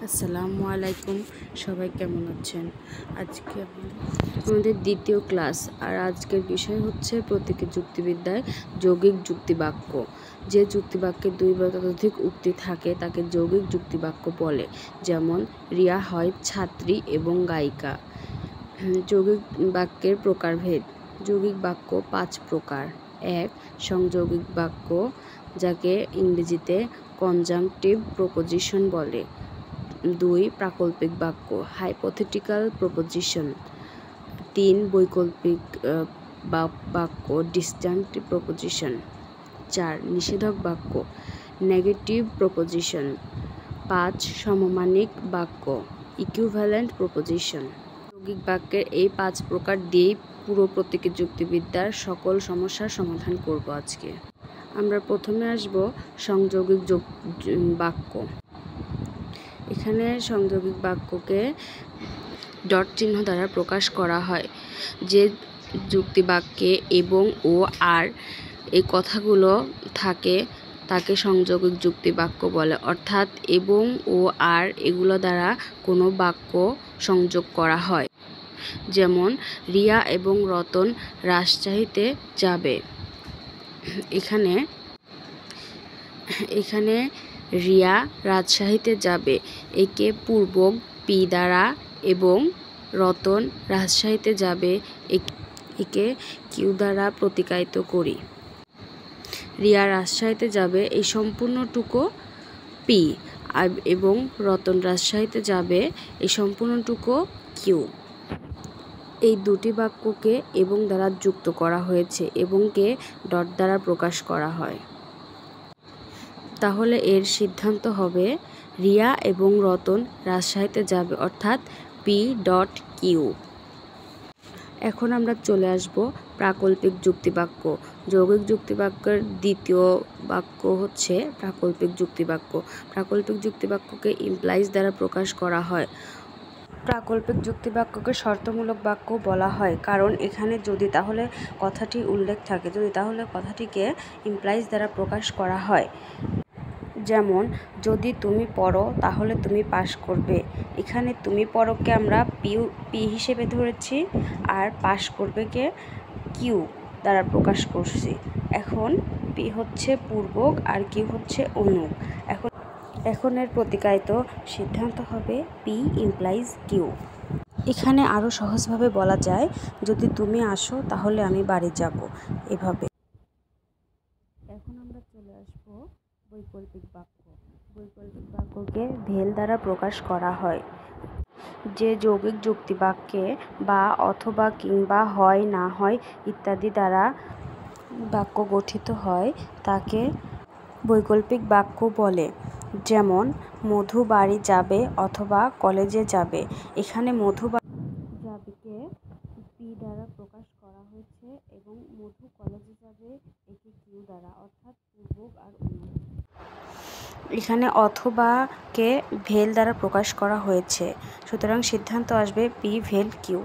আসসালামু আলাইকুম, সবাই কেমন আছেন? আজকে আমাদের দ্বিতীয় ক্লাস। আর আজকের বিষয় হচ্ছে প্রতীকী যুক্তিবিদ্যায় যৌগিক যুক্তিবাক্য। যে যুক্তিবাক্যে দুই বা ততোধিক উক্তি থাকে তাকে যৌগিক যুক্তিবাক্য বলে। যেমন রিয়া হয় ছাত্রী এবং গায়িকা। যৌগিক বাক্যের প্রকারভেদ। যৌগিক বাক্য 5 প্রকার। 1. সংযৌগিক বাক্য, যাকে ইংরেজিতে কনজাংটিভ প্রপোজিশন বলে। 2. প্রাকল্পিক বাক্য, হাইপোথেটিক্যাল প্রপোজিশন। 3. বৈকল্পিক বাক্য, ডিসজাংটিভ প্রপোজিশন। 4. নিষেধক বাক্য, নেগেটিভ প্রপোজিশন। 5. সমমানিক বাক্য, ইকুইভ্যালেন্ট প্রপোজিশন। যৌগিক বাক্যের এই 5 প্রকার দিয়েই পুরো প্রতীকী যুক্তিবিদ্যার সকল সমস্যার সমাধান করব আজকে। আমরা প্রথমে আসব সংযৌগিক বাক্য। এখানে সংযৌগিক বাক্যকে ডট চিহ্ন দ্বারা প্রকাশ করা হয়। যে যুক্তিবাক্যে এবং ও আর এই কথাগুলো থাকে তাকে সংযৌগিক যুক্তিবাক্য বলে। অর্থাৎ এবং ও আর এগুলো দ্বারা কোনো বাক্য সংযোগ করা হয়। যেমন রিয়া এবং রতন রাজশাহীতে যাবে। এখানে রিয়া রাজশাহীতে যাবে একে পূর্বক পি দ্বারা এবং রতন রাজশাহীতে যাবে একে কিউ দ্বারা প্রতিকায়িত করি। রিয়া রাজশাহীতে যাবে এই সম্পূর্ণটুকু পি এবং রতন রাজশাহীতে যাবে এই সম্পূর্ণটুকু কিউ। এই দুটি বাক্যকে এবং দ্বারা যুক্ত করা হয়েছে এবংকে ডট দ্বারা প্রকাশ করা হয়। তাহলে এর সিদ্ধান্ত হবে রিয়া এবং রতন রাজশাহীতে যাবে, অর্থাৎ পি ডট কিউ। এখন আমরা চলে আসব প্রাকল্পিক যুক্তিবাক্য। যৌগিক যুক্তিবাক্যের দ্বিতীয় বাক্য হচ্ছে প্রাকল্পিক যুক্তিবাক্য। প্রাকল্পিক যুক্তিবাক্যকে ইমপ্লাইজ দ্বারা প্রকাশ করা হয়। প্রাকল্পিক যুক্তিবাক্যকে শর্তমূলক বাক্য বলা হয়, কারণ এখানে যদি তাহলে কথাটি উল্লেখ থাকে, যদি তাহলে কথাটিকে ইমপ্লাইজ দ্বারা প্রকাশ করা হয়। যেমন যদি তুমি পড়ো তাহলে তুমি পাশ করবে। এখানে তুমি পড়োকে আমরা পি হিসেবে ধরেছি আর পাশ করবেকে কিউ দ্বারা প্রকাশ করছি। এখন পি হচ্ছে পূর্বক আর কিউ হচ্ছে অনুক। এখন এর প্রতিকায়িত সিদ্ধান্ত হবে পি ইমপ্লাইজ কিউ। এখানে আরও সহজভাবে বলা যায়, যদি তুমি আসো তাহলে আমি বাড়ি যাব, এভাবে। এখন আমরা চলে আসব বৈকল্পিক বাক্য। বৈকল্পিক বাক্যকে ভেল দ্বারা প্রকাশ করা হয়। যে যৌগিক যুক্তিবাক্যে বা অথবা কিংবা হয় না হয় ইত্যাদি দ্বারা বাক্য গঠিত হয় তাকে বৈকল্পিক বাক্য বলে। যেমন মধু বাড়ি যাবে অথবা কলেজে যাবে। এখানে মধু যাবেকে পি দ্বারা প্রকাশ করা হয়েছে এবং মধু কলেজে যাবে একে কিউ দ্বারা, অর্থাৎ পূর্বক আর অনুক। এখানে অথবাকে ভেল দ্বারা প্রকাশ করা হয়েছে, সুতরাং সিদ্ধান্ত আসবে পি ভেল কিউ।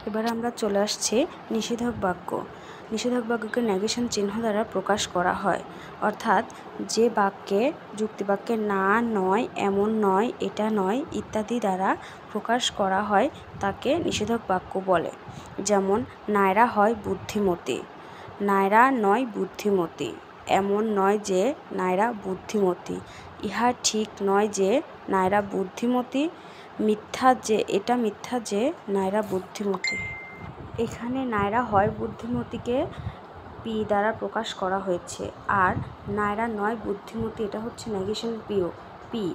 এবার আমরা চলে আসছি নিষেধক বাক্য। নিষেধক বাক্যকে নেগেশন চিহ্ন দ্বারা প্রকাশ করা হয়। অর্থাৎ যে বাক্যে যুক্তিবাক্যে না, নয়, এমন নয়, এটা নয় ইত্যাদি দ্বারা প্রকাশ করা হয় তাকে নিষেধক বাক্য বলে। যেমন নায়রা হয় বুদ্ধিমতী। নায়রা নয় বুদ্ধিমতী। এমন নয় যে নায়রা বুদ্ধিমতী। ইহা ঠিক নয় যে নায়রা বুদ্ধিমতী। মিথ্যা যে, এটা মিথ্যা যে নায়রা বুদ্ধিমতী। এখানে নায়রা হয় বুদ্ধিমতীকে পি দ্বারা প্রকাশ করা হয়েছে, আর নায়রা নয় বুদ্ধিমতী এটা হচ্ছে নেগেশন পি।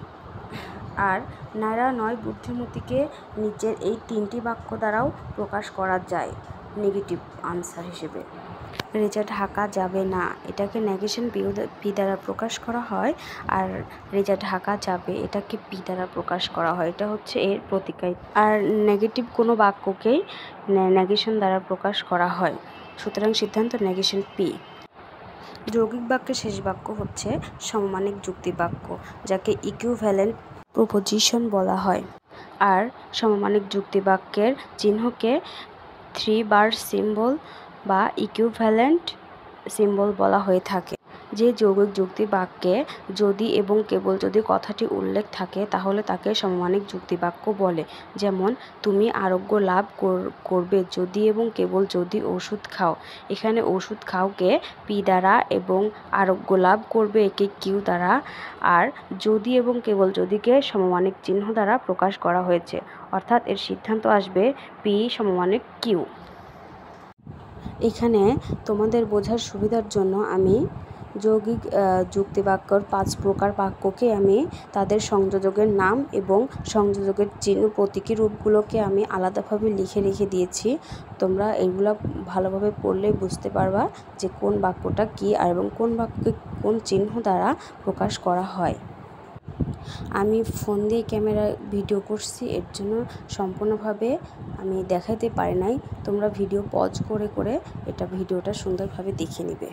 আর নায়রা নয় বুদ্ধিমতীকে নিচের এই 3টি বাক্য দ্বারাও প্রকাশ করা যায় নেগেটিভ আনসার হিসেবে। রেজা ঢাকা যাবে না, এটাকে নেগেশন পি দ্বারা প্রকাশ করা হয়, আর রেজা ঢাকা যাবে এটাকে পি দ্বারা প্রকাশ করা হয়। এটা হচ্ছে এর প্রতিকায়িত। আর নেগেটিভ কোনো বাক্যকেই নেগেশন দ্বারা প্রকাশ করা হয়, সুতরাং সিদ্ধান্ত নেগেশন পি। যৌগিক বাক্যের শেষ বাক্য হচ্ছে সমমানিক যুক্তিবাক্য, যাকে ইকুইভ্যালেন্ট প্রপোজিশন বলা হয়। আর সমমানিক যুক্তিবাক্যের চিহ্নকে 3 বার সিম্বল বা ইকুইভ্যালেন্ট সিম্বল বলা হয়ে থাকে। যে যৌগিক যুক্তি বাক্যে যদি এবং কেবল যদি কথাটি উল্লেখ থাকে তাহলে তাকে সমমানিক যুক্তি বাক্য বলে। যেমন, তুমি আরোগ্য লাভ করবে যদি এবং কেবল যদি ওষুধ খাও। এখানে ওষুধ খাওকে পি দ্বারা এবং আরোগ্য লাভ করবে একে কিউ দ্বারা, আর যদি এবং কেবল যদিকে সমমানিক চিহ্ন দ্বারা প্রকাশ করা হয়েছে, অর্থাৎ এর সিদ্ধান্ত আসবে পি সমমানিক কিউ। এখানে তোমাদের বোঝার সুবিধার জন্য আমি যৌগিক যুক্তিবাক্যর 5 প্রকার বাক্যকে আমি তাদের সংযোজকের নাম এবং সংযোজকের চিহ্ন প্রতীকী রূপগুলোকে আমি আলাদাভাবে লিখে রেখে দিয়েছি। তোমরা এগুলো ভালোভাবে পড়লেই বুঝতে পারবা যে কোন বাক্যটা কী আর এবং কোন বাক্যকে কোন চিহ্ন দ্বারা প্রকাশ করা হয়। আমি ফোন দিয়ে ক্যামেরা ভিডিও করছি, এর জন্য সম্পূর্ণভাবে আমি দেখাতে পারি নাই। তোমরা ভিডিও পজ করে করে এটা ভিডিওটা সুন্দরভাবে দেখে নিবে।